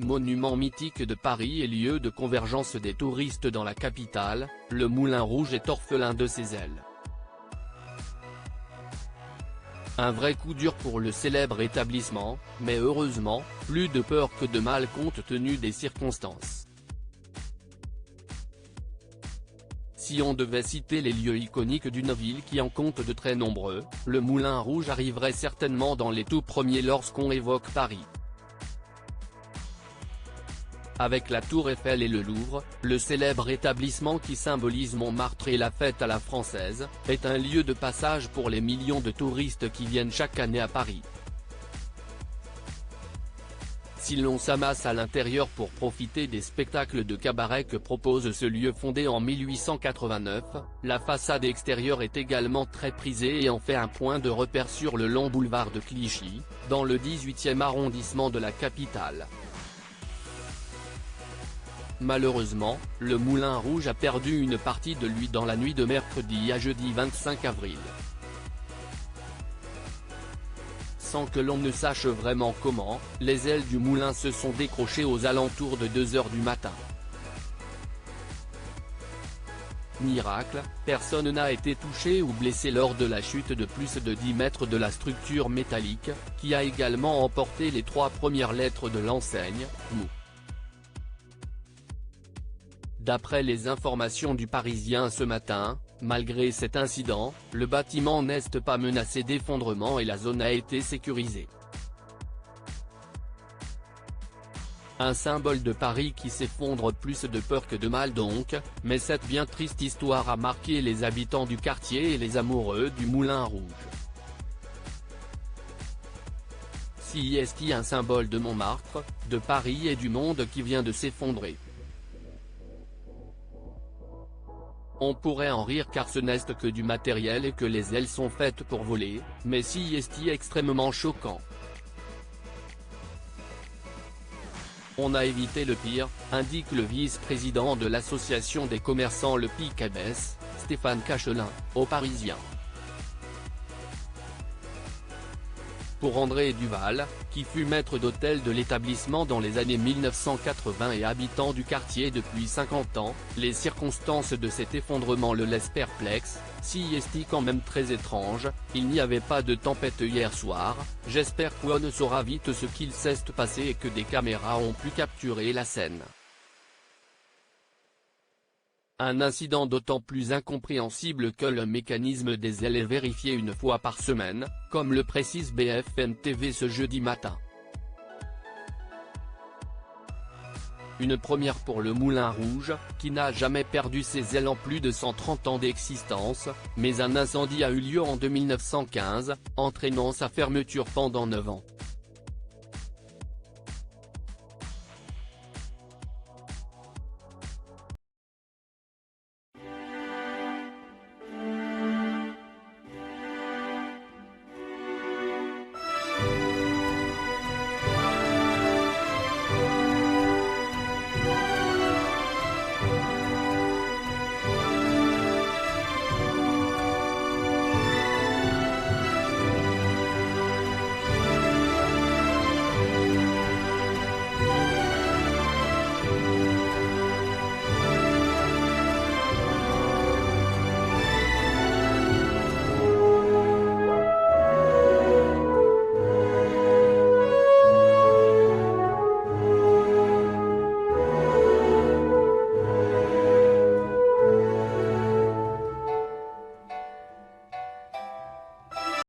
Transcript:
Monument mythique de Paris et lieu de convergence des touristes dans la capitale, le Moulin Rouge est orphelin de ses ailes. Un vrai coup dur pour le célèbre établissement, mais heureusement, plus de peur que de mal compte tenu des circonstances. Si on devait citer les lieux iconiques d'une ville qui en compte de très nombreux, le Moulin Rouge arriverait certainement dans les tout premiers lorsqu'on évoque Paris. Avec la Tour Eiffel et le Louvre, le célèbre établissement qui symbolise Montmartre et la fête à la française, est un lieu de passage pour les millions de touristes qui viennent chaque année à Paris. Si l'on s'amasse à l'intérieur pour profiter des spectacles de cabaret que propose ce lieu fondé en 1889, la façade extérieure est également très prisée et en fait un point de repère sur le long boulevard de Clichy, dans le 18e arrondissement de la capitale. Malheureusement, le Moulin Rouge a perdu une partie de lui dans la nuit de mercredi à jeudi 25 avril. Sans que l'on ne sache vraiment comment, les ailes du moulin se sont décrochées aux alentours de 2 h du matin. Miracle, personne n'a été touché ou blessé lors de la chute de plus de 10 mètres de la structure métallique, qui a également emporté les 3 premières lettres de l'enseigne, MOU. D'après les informations du Parisien ce matin, malgré cet incident, le bâtiment n'est pas menacé d'effondrement et la zone a été sécurisée. Un symbole de Paris qui s'effondre, plus de peur que de mal donc, mais cette bien triste histoire a marqué les habitants du quartier et les amoureux du Moulin Rouge. Si est un symbole de Montmartre, de Paris et du monde qui vient de s'effondrer. On pourrait en rire car ce n'est que du matériel et que les ailes sont faites pour voler, mais si est extrêmement choquant. On a évité le pire, indique le vice-président de l'association des commerçants Le Pic à Besse, Stéphane Cachelin, au Parisien. Pour André Duval, qui fut maître d'hôtel de l'établissement dans les années 1980 et habitant du quartier depuis 50 ans, les circonstances de cet effondrement le laissent perplexe. Si est quand même très étrange, il n'y avait pas de tempête hier soir, j'espère qu'on saura vite ce qu'il s'est passé et que des caméras ont pu capturer la scène. Un incident d'autant plus incompréhensible que le mécanisme des ailes est vérifié une fois par semaine, comme le précise BFM TV ce jeudi matin. Une première pour le Moulin Rouge, qui n'a jamais perdu ses ailes en plus de 130 ans d'existence, mais un incendie a eu lieu en 1915, entraînant sa fermeture pendant 9 ans.